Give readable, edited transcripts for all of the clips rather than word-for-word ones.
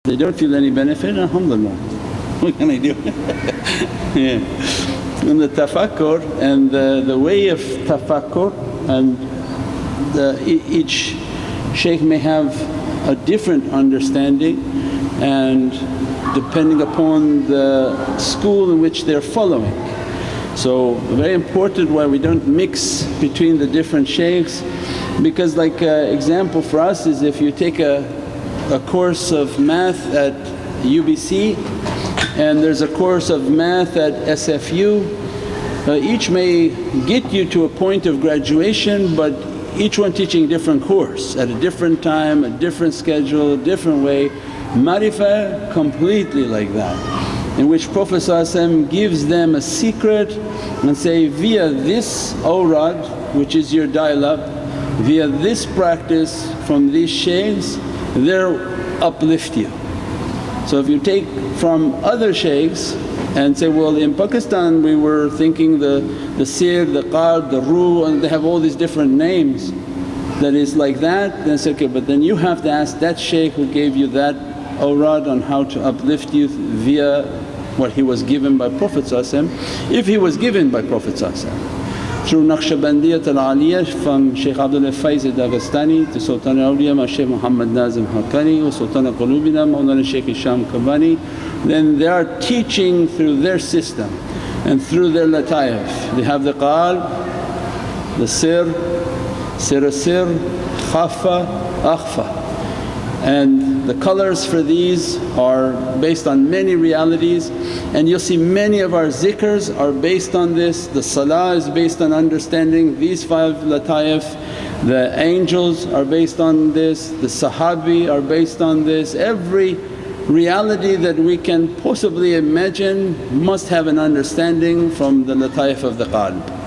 They don't feel any benefit, alhamdulillah, what can I do? Yeah. And the tafakkur and the way of tafakkur, and each shaykh may have a different understanding, and depending upon the school in which they're following. So very important why we don't mix between the different shaykhs, because like example for us is if you take a course of math at UBC and there's a course of math at SFU, each may get you to a point of graduation, but each one teaching different course at a different time, a different schedule, a different way. Marifah completely like that, in which Prophet gives them a secret and say, via this awrad which is your dial-up, via this practice from these shaykhs, they'll uplift you. So if you take from other shaykhs and say, well in Pakistan we were thinking the sir, the qalb, the ruh, and they have all these different names, that is like that, then say, okay, but then you have to ask that shaykh who gave you that awrad on how to uplift you via what he was given by Prophet, if he was given by Prophet. Through Naqshbandiyat al-Aliyah from Shaykh Abdul Faiz Dagestani to Sultan al-Awliya Shaykh Muhammad Nazim Haqqani wa Sultan al-Qulubina Mawlana Shaykh Hisham Kabani, then they are teaching through their system and through their Lataif. They have the qalb, the sir, sir, khaffa, akhfa. And the colours for these are based on many realities, and you'll see many of our zikrs are based on this. The salah is based on understanding these 5 lataif, the angels are based on this, the sahabi are based on this. Every reality that we can possibly imagine must have an understanding from the lataif of the qalb.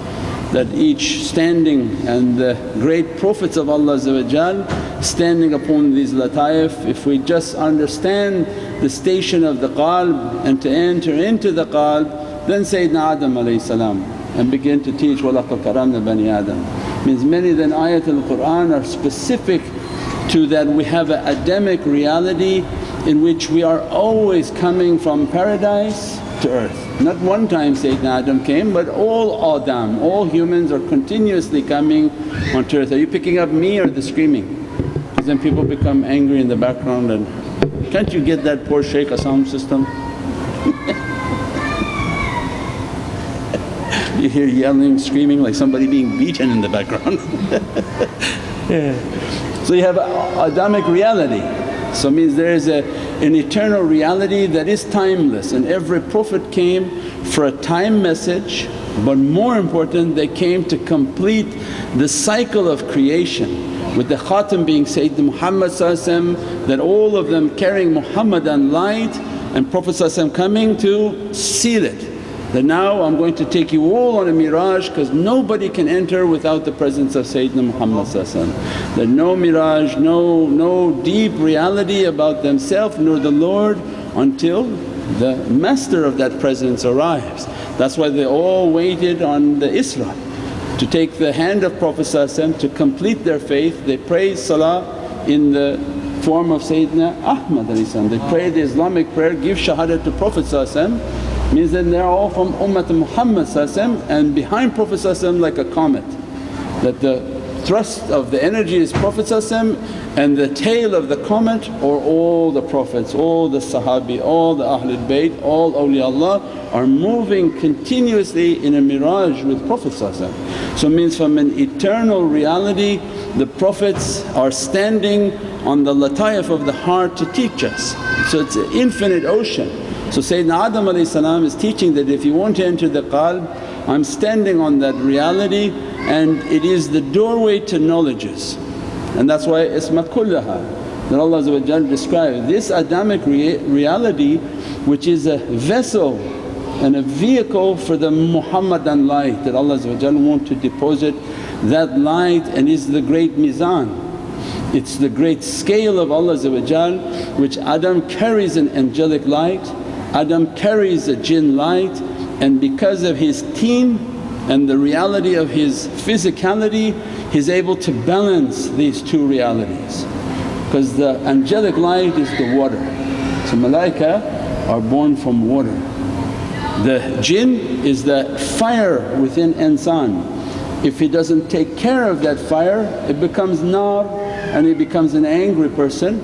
That each standing and the great Prophets of Allah standing upon these lataif, if we just understand the station of the qalb and to enter into the qalb, then Sayyidina Adam and begin to teach, وَلَقَدْ كَرَمْنَا بَنِي Adam. Means many than ayat al-Qur'an are specific to that we have an Adamic reality in which we are always coming from paradise to earth. Not one time Sayyidina Adam came, but all Adam, all humans are continuously coming onto earth. Are you picking up me or the screaming? Because then people become angry in the background, and can't you get that poor shaykh a sound system? You hear yelling, screaming like somebody being beaten in the background. Yeah. So you have Adamic reality. So means there is an eternal reality that is timeless, and every Prophet came for a time message, but more important they came to complete the cycle of creation, with the khatam being Sayyidina Muhammad, that all of them carrying Muhammadan light, and Prophet coming to seal it. That now I'm going to take you all on a miraj, because nobody can enter without the presence of Sayyidina Muhammad. That no miraj, no deep reality about themselves nor the Lord until the master of that presence arrives. That's why they all waited on the Isra to take the hand of Prophet to complete their faith. They prayed salah in the form of Sayyidina Ahmad. They prayed the Islamic prayer, give shahadat to Prophet, means that they're all from Ummat Muhammad, and behind Prophet like a comet, that the thrust of the energy is Prophet, and the tail of the comet are all the Prophets, all the Sahabi, all the Ahlul Bayt, all awliyaullah are moving continuously in a miraj with Prophet. So it means from an eternal reality the Prophets are standing on the lataif of the heart to teach us. So it's an infinite ocean. So Sayyidina Adam is teaching that if you want to enter the qalb, I'm standing on that reality, and it is the doorway to knowledges. And that's why ismat kullaha, that Allah described this Adamic reality, which is a vessel and a vehicle for the Muhammadan light, that Allah want to deposit that light, and is the great mizan. It's the great scale of Allah, which Adam carries an angelic light, Adam carries a jinn light, and because of his teen and the reality of his physicality, he's able to balance these two realities. Because the angelic light is the water, So malaika are born from water. The jinn is the fire within insan. If he doesn't take care of that fire, it becomes nar and he becomes an angry person,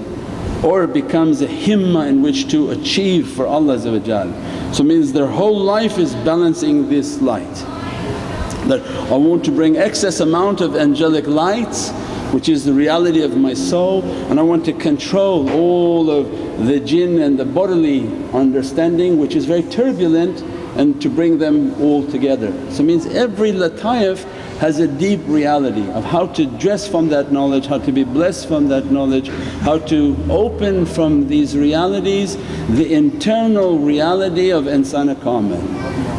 or it becomes a himma in which to achieve for Allah. So it means their whole life is balancing this light, that I want to bring excess amount of angelic lights which is the reality of my soul, and I want to control all of the jinn and the bodily understanding which is very turbulent, and to bring them all together. So it means every Lataif has a deep reality of how to dress from that knowledge, how to be blessed from that knowledge, how to open from these realities the internal reality of insana kamil,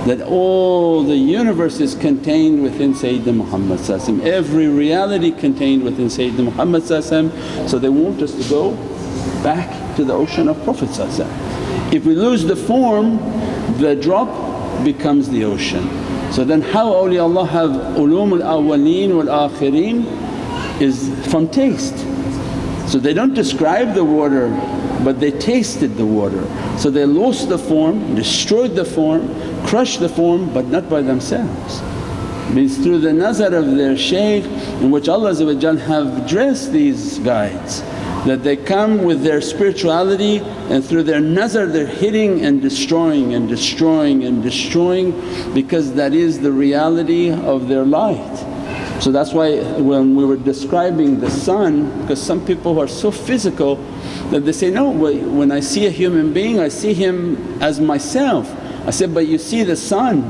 that all the universe is contained within Sayyidina Muhammad. Every reality contained within Sayyidina Muhammad. So they want us to go back to the ocean of Prophet. If we lose the form, the drop becomes the ocean. So then how awliyaullah have ulumul awwaleen wal akhirin is from taste. So they don't describe the water but they tasted the water. So they lost the form, destroyed the form, crushed the form, but not by themselves. Means through the nazar of their shaykh, in which Allah have dressed these guides, that they come with their spirituality and through their nazar they're hitting and destroying and destroying and destroying, because that is the reality of their light. So that's why when we were describing the sun, because some people are so physical that they say, no, when I see a human being I see him as myself. I said, but you see the sun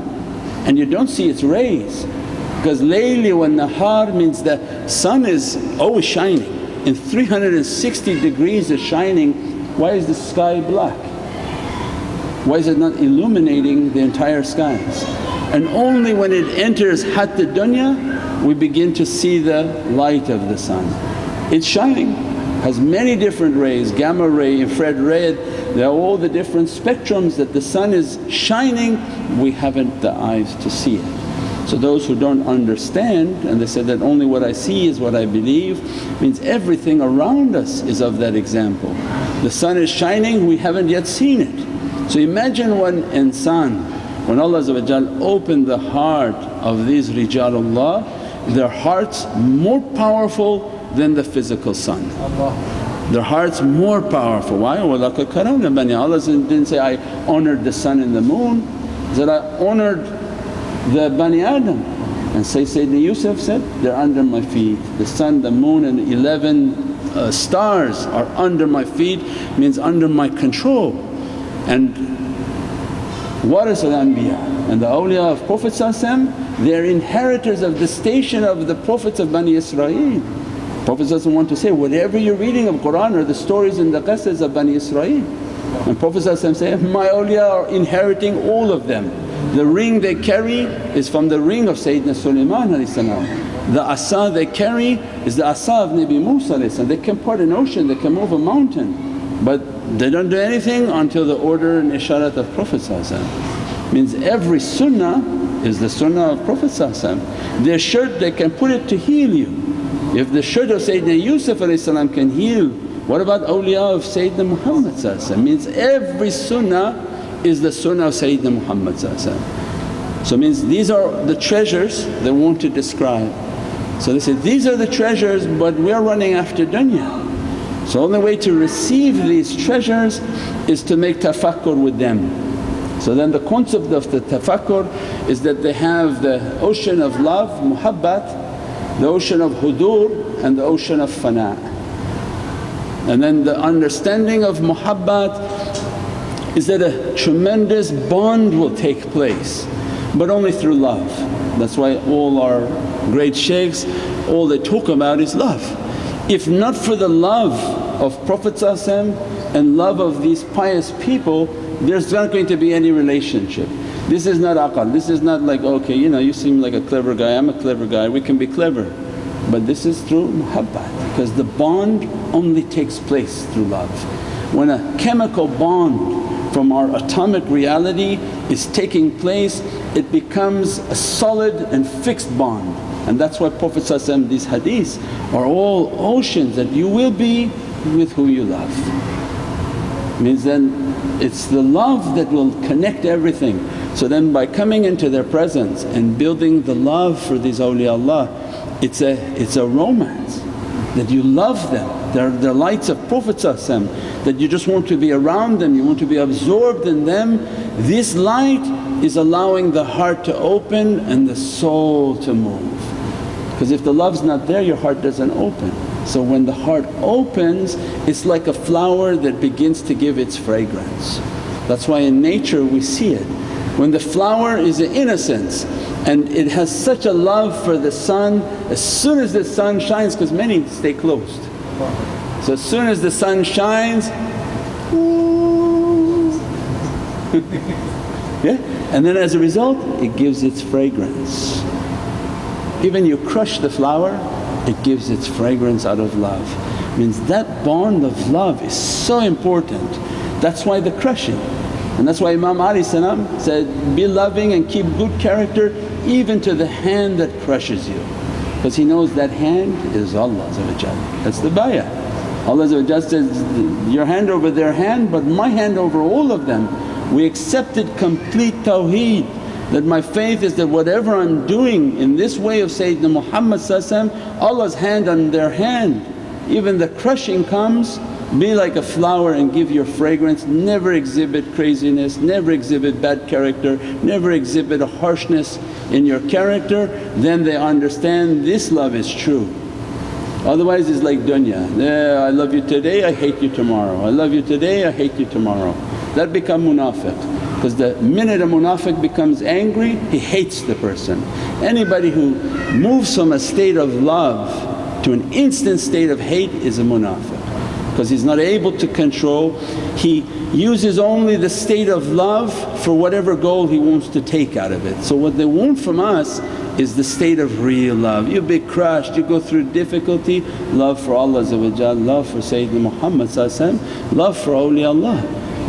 and you don't see its rays, because layli wa nahar means the sun is always shining. In 360 degrees is shining. Why is the sky black? Why is it not illuminating the entire skies? And only when it enters hatt dunya we begin to see the light of the sun. It's shining, has many different rays, gamma ray, infrared red, they're all the different spectrums that the sun is shining, we haven't the eyes to see it. So those who don't understand and they said that only what I see is what I believe, means everything around us is of that example. The sun is shining, we haven't yet seen it. So imagine when insan, when Allah opened the heart of these Rijalullah, their hearts more powerful than the physical sun. Their hearts more powerful. Why? وَلَقَدْ كَرَمْنَا بَنِي. Allah didn't say, I honoured the sun and the moon, He said, I honoured the Bani Adam. And Sayyidina Yusuf said, they're under my feet. The sun, the moon and 11 stars are under my feet, means under my control. And Waris al-Anbiya, and the awliya of Prophet they're inheritors of the station of the Prophets of Bani Israel. Prophet want to say, whatever you're reading of Qur'an are the stories and the qasas of Bani Israel. And Prophet say, my awliya are inheriting all of them. The ring they carry is from the ring of Sayyidina Sulaiman. The asa they carry is the asa of Nabi Musa. They can part an ocean, they can move a mountain, but they don't do anything until the order and isharat of Prophet. Means every sunnah is the sunnah of Prophet. Their shirt they can put it to heal you. If the shirt of Sayyidina Yusuf can heal, what about awliya of Sayyidina Muhammad? Means every sunnah is the sunnah of Sayyidina Muhammad. So means these are the treasures they want to describe. So they say, these are the treasures but we are running after dunya. So only way to receive these treasures is to make tafakkur with them. So then the concept of the tafakkur is that they have the ocean of love, Muhabbat, the ocean of Hudur and the ocean of Fana. And then the understanding of Muhabbat is that a tremendous bond will take place, but only through love. That's why all our great shaykhs, all they talk about is love. If not for the love of Prophet and love of these pious people, there's not going to be any relationship. This is not aqal, this is not like, okay, you seem like a clever guy, I'm a clever guy, we can be clever. But this is through muhabbat, because the bond only takes place through love. When a chemical bond from our atomic reality is taking place, it becomes a solid and fixed bond. And that's why Prophet these hadiths are all oceans that you will be with who you love. Means then it's the love that will connect everything. So then by coming into their presence and building the love for these awliyaullah, it's a romance that you love them. They're lights of Prophet that you just want to be around them, you want to be absorbed in them. This light is allowing the heart to open and the soul to move. Because if the love's not there, your heart doesn't open. So when the heart opens, it's like a flower that begins to give its fragrance. That's why in nature we see it. When the flower is an innocence and it has such a love for the sun, as soon as the sun shines, because many stay closed. So as soon as the sun shines, yeah, and then as a result it gives its fragrance. Even you crush the flower, it gives its fragrance out of love. Means that bond of love is so important. That's why the crushing. And that's why Imam said, be loving and keep good character even to the hand that crushes you. Because he knows that hand is Allah. That's the bayah. Allah says, your hand over their hand but my hand over all of them. We accepted complete tawheed, that my faith is that whatever I'm doing in this way of Sayyidina Muhammad Allah's hand on their hand. Even the crushing comes, be like a flower and give your fragrance, never exhibit craziness, never exhibit bad character, never exhibit a harshness in your character, then they understand this love is true. Otherwise it's like dunya, I love you today, I hate you tomorrow, I love you today, I hate you tomorrow. That become munafiq. Because the minute a munafiq becomes angry, he hates the person. Anybody who moves from a state of love to an instant state of hate is a munafiq. Because he's not able to control, he uses only the state of love for whatever goal he wants to take out of it. So what they want from us is the state of real love. You be crushed, you go through difficulty, love for Allah, love for Sayyidina Muhammad, love for awliyaullah.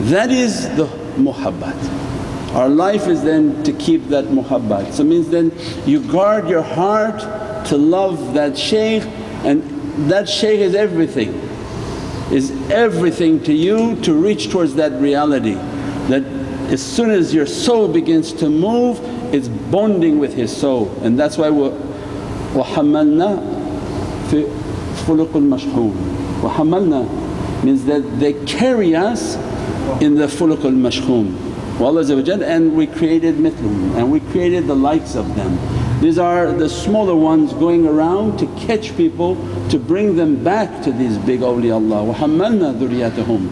That is the Muhabbat. Our life is then to keep that Muhabbat. So means then you guard your heart to love that Shaykh, and that Shaykh is everything to you to reach towards that reality. That as soon as your soul begins to move, it's bonding with his soul. And that's why وَحَمَّلْنَا فِي خُلُقِ الْمَشْحُونِ. وَحَمَّلْنَا means that they carry us in the khuluq al-mashhoon. And we created mithlum, and we created the likes of them. These are the smaller ones going around to catch people, to bring them back to these big awliyaullah. وَحَمَّلْنَا ذُرِّيَّتَهُمْ.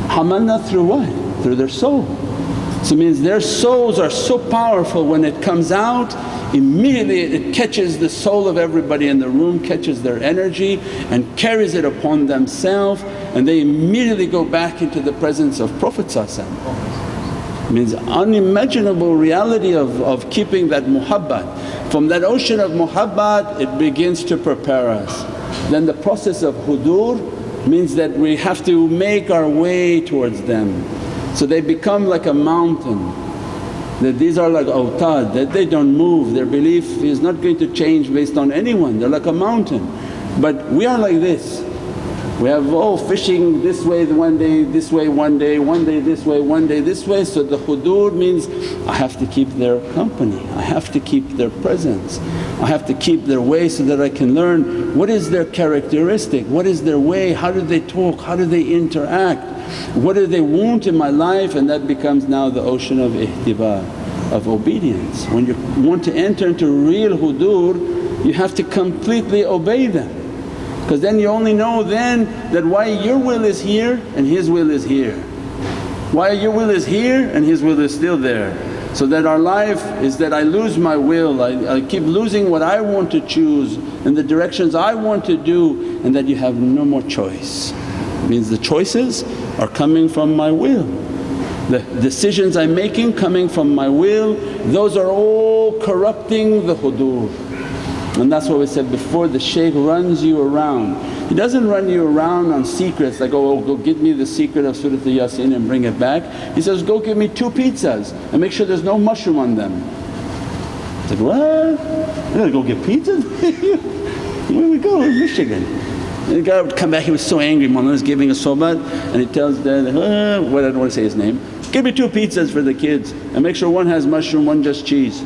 Hamalna through what? Through their soul. So it means their souls are so powerful, when it comes out immediately it catches the soul of everybody in the room, catches their energy and carries it upon themselves, and they immediately go back into the presence of Prophet. Means unimaginable reality of keeping that muhabbat. From that ocean of muhabbat it begins to prepare us. Then the process of hudur means that we have to make our way towards them. So they become like a mountain, that these are like awtad, that they don't move, their belief is not going to change based on anyone, they're like a mountain. But we are like this, we have fishing this way one day, this way one day this way, one day this way. So the hudur means I have to keep their company, I have to keep their presence, I have to keep their way so that I can learn what is their characteristic, what is their way, how do they talk, how do they interact, what do they want in my life. And that becomes now the ocean of ihtiba, of obedience. When you want to enter into real hudur, you have to completely obey them. Because then you only know then that why your will is here and his will is here, why your will is here and his will is still there. So that our life is that I lose my will, I keep losing what I want to choose and the directions I want to do, and that you have no more choice. Means the choices are coming from my will, the decisions I'm making coming from my will, those are all corrupting the hudur. And that's what we said before, the shaykh runs you around. He doesn't run you around on secrets like, oh go get me the secret of Surat Yasin and bring it back. He says, go give me 2 pizzas and make sure there's no mushroom on them. I said, what? I gotta go get pizzas? Where we go? In Michigan. And the guy would come back, he was so angry, Mawlana's giving a sohbat and he tells Dad, what I don't want to say his name, give me 2 pizzas for the kids and make sure one has mushroom, one just cheese.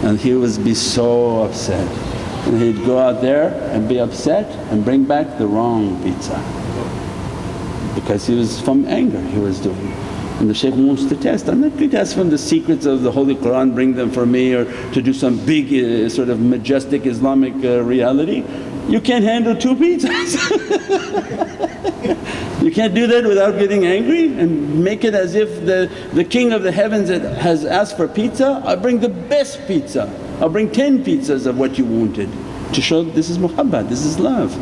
And he would be so upset. And he'd go out there and be upset and bring back the wrong pizza because he was from anger he was doing. And the Shaykh wants to test, I'm not going to ask from the secrets of the Holy Qur'an, bring them for me, or to do some big sort of majestic Islamic reality. You can't handle 2 pizzas. You can't do that without getting angry and make it as if the King of the heavens has asked for pizza. I'll bring the best pizza, I'll bring 10 pizzas of what you wanted to show this is Muhabbat, this is love.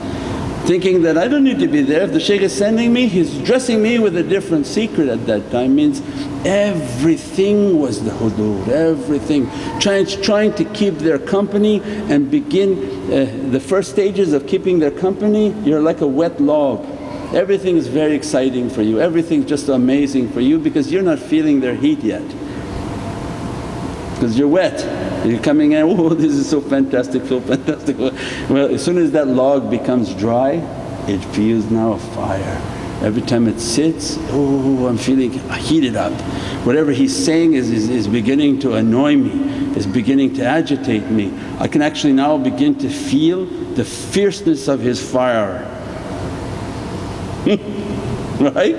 Thinking that I don't need to be there, if the Shaykh is sending me, he's dressing me with a different secret at that time. Means everything was the hudur, everything. Trying to keep their company and begin the first stages of keeping their company, you're like a wet log. Everything is very exciting for you, everything's just amazing for you because you're not feeling their heat yet. Because you're wet, you're coming in, oh this is so fantastic, so fantastic. Well, as soon as that log becomes dry, it feels now a fire. Every time it sits, oh I'm feeling heated up. Whatever he's saying is beginning to annoy me, is beginning to agitate me. I can actually now begin to feel the fierceness of his fire. Right?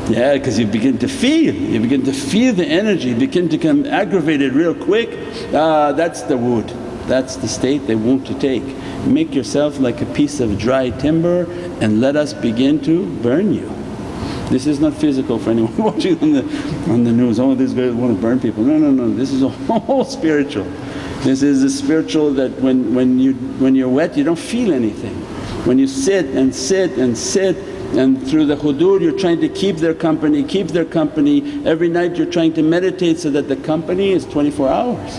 Yeah, because you begin to feel the energy, begin to become aggravated real quick. That's the wood, that's the state they want to take. Make yourself like a piece of dry timber and let us begin to burn you. This is not physical for anyone watching on the news, oh these guys want to burn people. No, this is all spiritual. This is the spiritual that when you're wet you don't feel anything. When you sit and sit and sit and through the hudur you're trying to keep their company, every night you're trying to meditate so that the company is 24 hours.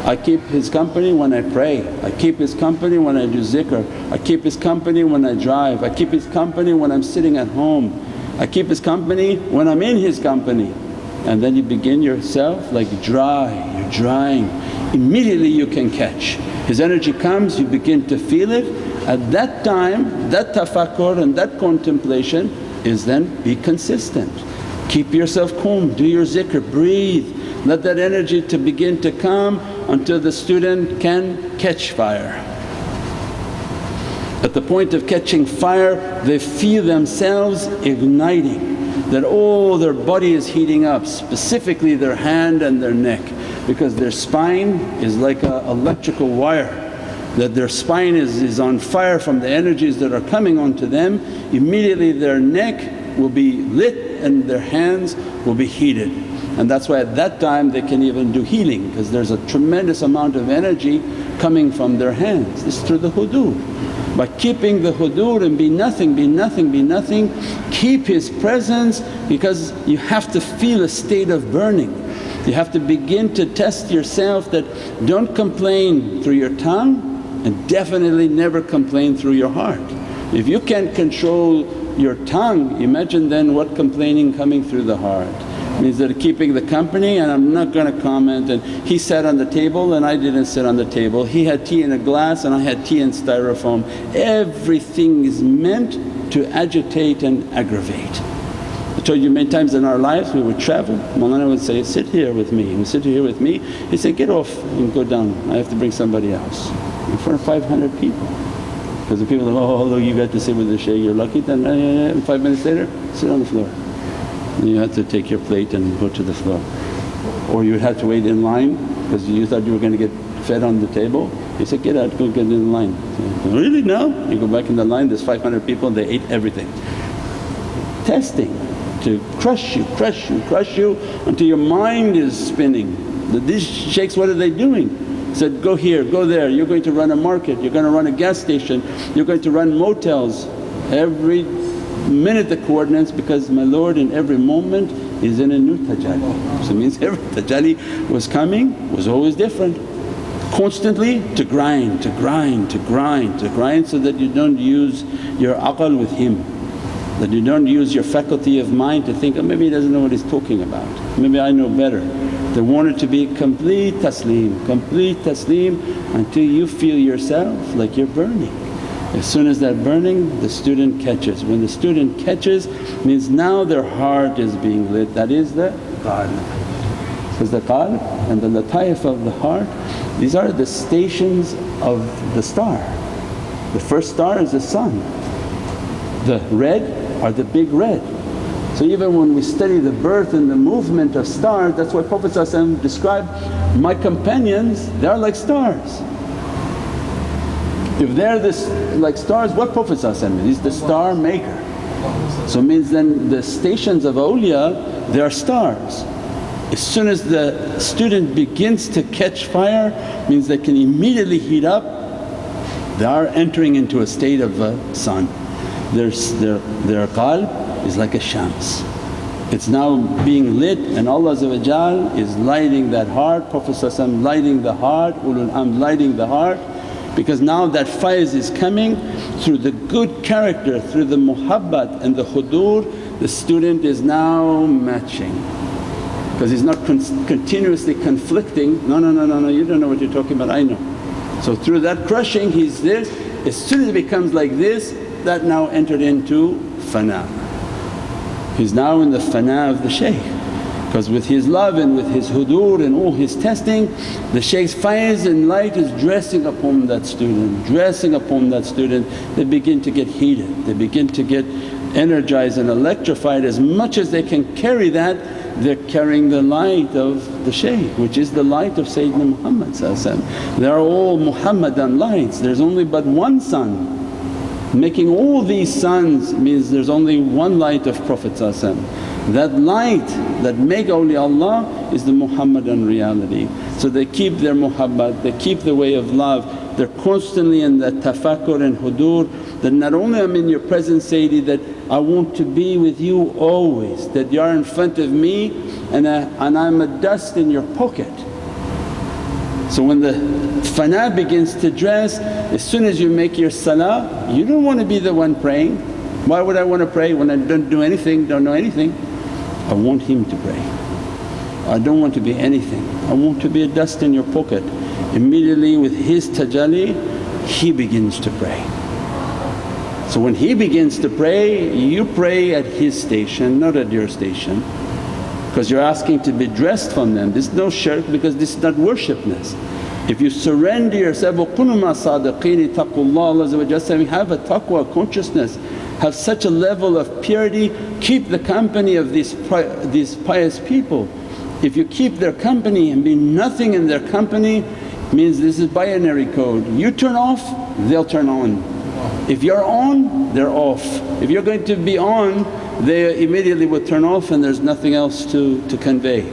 I keep his company when I pray, I keep his company when I do zikr, I keep his company when I drive, I keep his company when I'm sitting at home, I keep his company when I'm in his company. And then you begin yourself like dry, you're drying, immediately you can catch. His energy comes, you begin to feel it. At that time that tafakkur and that contemplation is then be consistent. Keep yourself calm, do your zikr, breathe, let that energy to begin to come until the student can catch fire. At the point of catching fire they feel themselves igniting, that all their body is heating up, specifically their hand and their neck, because their spine is like a electrical wire, that their spine is on fire from the energies that are coming onto them. Immediately their neck will be lit and their hands will be heated. And that's why at that time they can even do healing, because there's a tremendous amount of energy coming from their hands. This is through the hudur. By keeping the hudur and be nothing, be nothing, be nothing, keep his presence, because you have to feel a state of burning. You have to begin to test yourself that don't complain through your tongue and definitely never complain through your heart. If you can't control your tongue, imagine then what complaining coming through the heart. Means that keeping the company and I'm not going to comment, and he sat on the table and I didn't sit on the table, he had tea in a glass and I had tea in styrofoam. Everything is meant to agitate and aggravate. I told you many times in our lives we would travel, Mawlana would say, sit here with me, he would sit here with me, he'd say, get off and go down, I have to bring somebody else. In front of 500 people. Because the people say, oh look you got to sit with the Shaykh, you're lucky, then and 5 minutes later sit on the floor. And you had to take your plate and go to the floor. Or you would have to wait in line because you thought you were going to get fed on the table. He said, get out, go get in line. Said, really now? You go back in the line, there's 500 people and they ate everything. Testing to crush you until your mind is spinning. These shaykhs, what are they doing? Said, go here, go there, you're going to run a market, you're going to run a gas station, you're going to run motels. Every minute the coordinates, because my Lord in every moment is in a new tajalli. So it means every tajalli was coming was always different. Constantly to grind, to grind, to grind, to grind, so that you don't use your aql with him. That you don't use your faculty of mind to think, oh maybe he doesn't know what he's talking about, maybe I know better. They want it to be complete taslim until you feel yourself like you're burning. As soon as they're burning, the student catches. When the student catches means now their heart is being lit, that is the qalb. Because the qalb and the Lataif of the heart, these are the stations of the star. The first star is the sun, the red are the big red. So even when we study the birth and the movement of stars, that's why Prophet described, my companions they are like stars. If they're this like stars, what Prophet is? He's the star maker. So means then the stations of awliya they are stars. As soon as the student begins to catch fire means they can immediately heat up, they are entering into a state of sun. Their qalb is like a shams. It's now being lit and Allah is lighting that heart, Prophet lighting the heart, ulul amr lighting the heart. Because now that faiz is coming through the good character, through the muhabbat and the hudur, the student is now matching. Because he's not continuously conflicting, no, you don't know what you're talking about, I know. So through that crushing he's this, as soon as it becomes like this, that now entered into Fana. He's now in the Fana of the Shaykh. Because with his love and with his hudur and all his testing, the Shaykh's faiz and light is dressing upon that student, dressing upon that student. They begin to get heated, they begin to get energized and electrified. As much as they can carry that, they're carrying the light of the Shaykh, which is the light of Sayyidina Muhammad. They are all Muhammadan lights, there's only but one sun. Making all these suns means there's only one light of Prophet. That light that make awliyaullah is the Muhammadan reality. So they keep their muhabbat, they keep the way of love, they're constantly in that tafakkur and hudur that not only I'm in your presence Sayyidi, that I want to be with you always, that you are in front of me and I'm a dust in your pocket. So when the fana begins to dress, as soon as you make your salah, you don't want to be the one praying. Why would I want to pray when I don't do anything, don't know anything? I want him to pray. I don't want to be anything, I want to be a dust in your pocket. Immediately with his tajalli he begins to pray. So when he begins to pray, you pray at his station, not at your station, because you're asking to be dressed from them. This is no shirk because this is not worshipness. If you surrender yourself, وَقُلُوا مَا صَادِقِينِ اتَّقُوا اللَّهَ Allah saying, have a taqwa consciousness, have such a level of purity, keep the company of these pious people. If you keep their company and be nothing in their company means this is binary code, you turn off they'll turn on. If you're on they're off. If you're going to be on they immediately will turn off and there's nothing else to convey.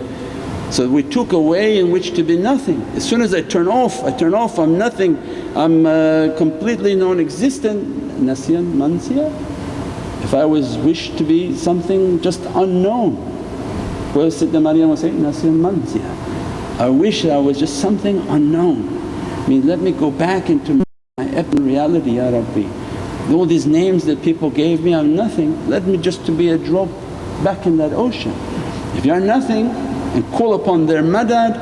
So we took a way in which to be nothing. As soon as I turn off, I'm nothing, I'm completely non-existent. Nasyan mansiya. If I was wished to be something just unknown, where Sidna Maryam was saying, Nasyan mansiya, I wish I was just something unknown. I mean, let me go back into my ethnic reality, Ya Rabbi. All these names that people gave me, I'm nothing, let me just to be a drop back in that ocean. If you're nothing and call upon their madad,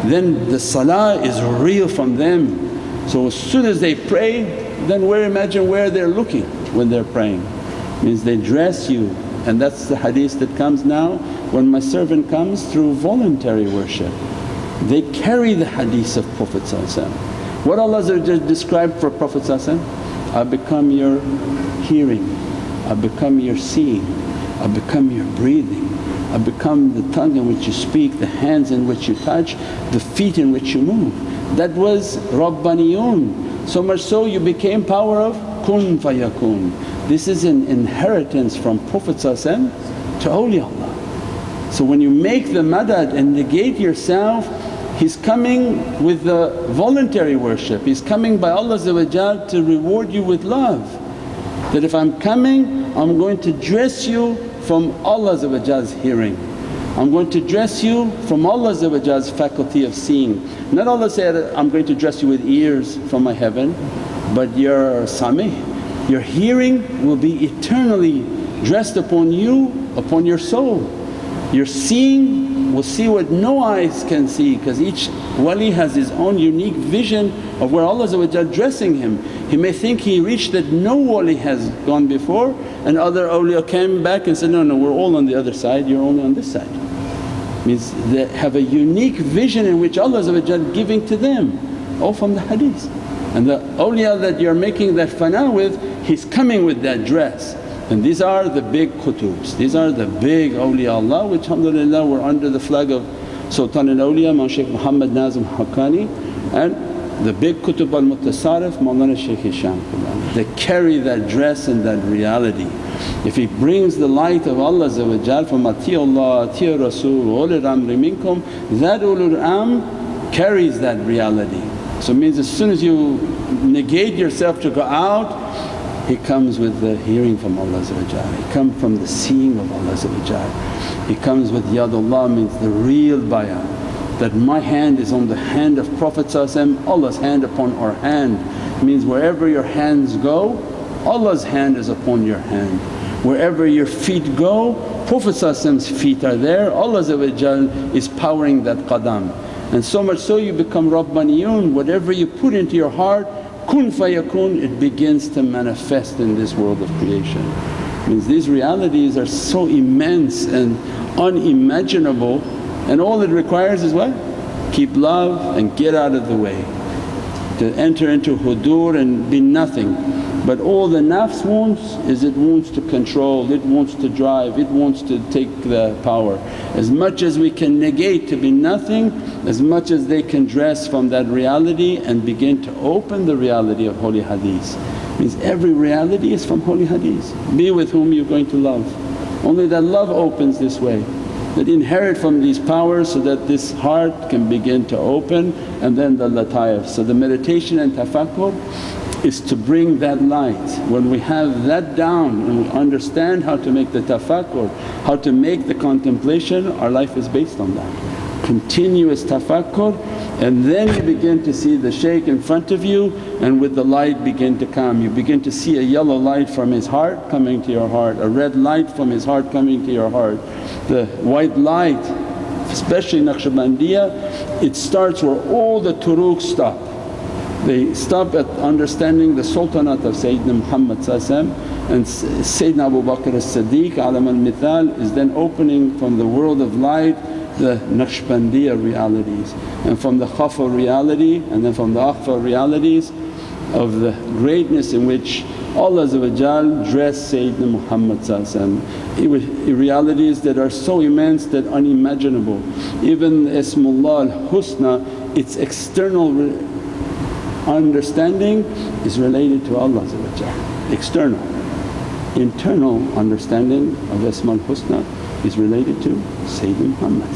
then the salah is real from them. So as soon as they pray, then imagine where they're looking when they're praying. Means they dress you, and that's the hadith that comes now. When my servant comes through voluntary worship, they carry the hadith of Prophet. What Allah described for Prophet, I become your hearing, I become your seeing, I become your breathing, I become the tongue in which you speak, the hands in which you touch, the feet in which you move. That was Rabbaniyun. So much so you became power of kun fayakun. This is an inheritance from Prophet to awliyaullah. So when you make the madad and negate yourself, he's coming with the voluntary worship, he's coming by Allah to reward you with love. That if I'm coming, I'm going to dress you from Allah's hearing, I'm going to dress you from Allah's faculty of seeing. Not Allah said, I'm going to dress you with ears from my heaven, but your sami', your hearing will be eternally dressed upon you, upon your soul. Your seeing will see what no eyes can see, because each wali has his own unique vision of where Allah dressing him. He may think he reached that no wali has gone before, and other awliya came back and said, no, no, we're all on the other side, you're only on this side. Means they have a unique vision in which Allah giving to them, all from the hadith. And the awliya that you're making that fana with, he's coming with that dress. And these are the big qutubs, these are the big awliyaullah, which alhamdulillah were under the flag of Sultan al-Awliya, Mawlana Shaykh Muhammad Nazim Haqqani, and the big qutub al-Mutasarrif Mawlana Shaykh Hisham. They carry that dress and that reality. If he brings the light of Allah from Ati'ullah, Ati'ur Rasul, ulul amri minkum, that ulul am carries that reality. So it means as soon as you negate yourself to go out, he comes with the hearing from Allah, he comes from the seeing of Allah. He comes with Yadullah, means the real bayan, that my hand is on the hand of Prophet, Allah's hand upon our hand. Means wherever your hands go, Allah's hand is upon your hand. Wherever your feet go, Prophet's feet are there, Allah is powering that qadam. And so much so you become Rabbaniyun, whatever you put into your heart, kun fayakun, it begins to manifest in this world of creation. Means these realities are so immense and unimaginable, and all it requires is what? Keep love and get out of the way. To enter into hudur and be nothing. But all the nafs wants is it wants to control, it wants to drive, it wants to take the power. As much as we can negate to be nothing, as much as they can dress from that reality and begin to open the reality of holy hadith. Means every reality is from holy hadith. Be with whom you're going to love. Only that love opens this way, that inherit from these powers so that this heart can begin to open, and then the Lataif. So the meditation and tafakkur is to bring that light. When we have that down and we understand how to make the tafakkur, how to make the contemplation, our life is based on that. Continuous tafakkur, and then you begin to see the shaykh in front of you, and with the light begin to come. You begin to see a yellow light from his heart coming to your heart, a red light from his heart coming to your heart. The white light, especially Naqshbandiya, it starts where all the turuq stop. They stop at understanding the sultanate of Sayyidina Muhammad, and Sayyidina Abu Bakr as-Siddiq alam al-mithal is then opening from the world of light the Naqshbandiya realities, and from the khafa reality and then from the akhfa realities of the greatness in which Allah dressed Sayyidina Muhammad, realities that are so immense that unimaginable. Even Ismullah al-Husna, its external understanding is related to Allah, external. Internal understanding of Isma al-Husna is related to Sayyidina Muhammad.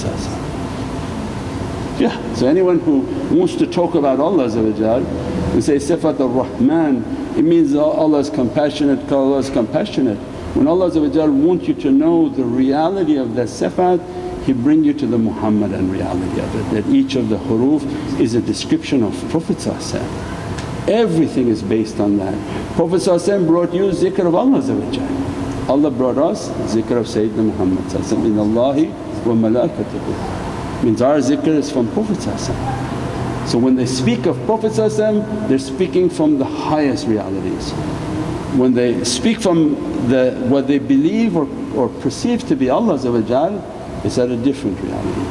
Yeah, so anyone who wants to talk about Allah and say Sifat ar-Rahman, it means Allah is compassionate, Allah is compassionate. When Allah wants you to know the reality of that sifat, He bring you to the Muhammadan reality of it, that each of the huruf is a description of Prophet. Everything is based on that. Prophet brought you zikr of Allah. Allah brought us zikr of Sayyidina Muhammad, inna Allahi wa malaikatuhu. Means our zikr is from Prophet. So when they speak of Prophet they're speaking from the highest realities. When they speak from what they believe or perceive to be Allah, it's at a different reality,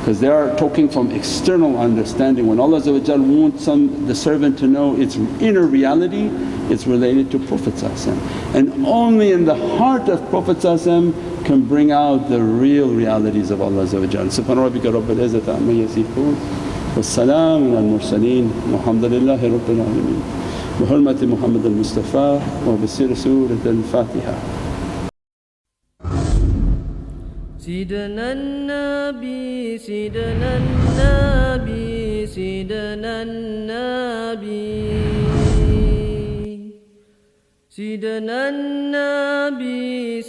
because they are talking from external understanding. When Allah wants the servant to know its inner reality, it's related to Prophet, and only in the heart of Prophet can bring out the real realities of Allah. Subhana rabbika rabbil izzati amma yasifoon wa salaamun al mursaleen walhamdulillahi rabbil alameen bi hurmati Muhammad al-Mustafa wa bi sirri Surat al-Fatiha. سيدنا النبي سيدنا النبي سيدنا النبي سيدنا النبي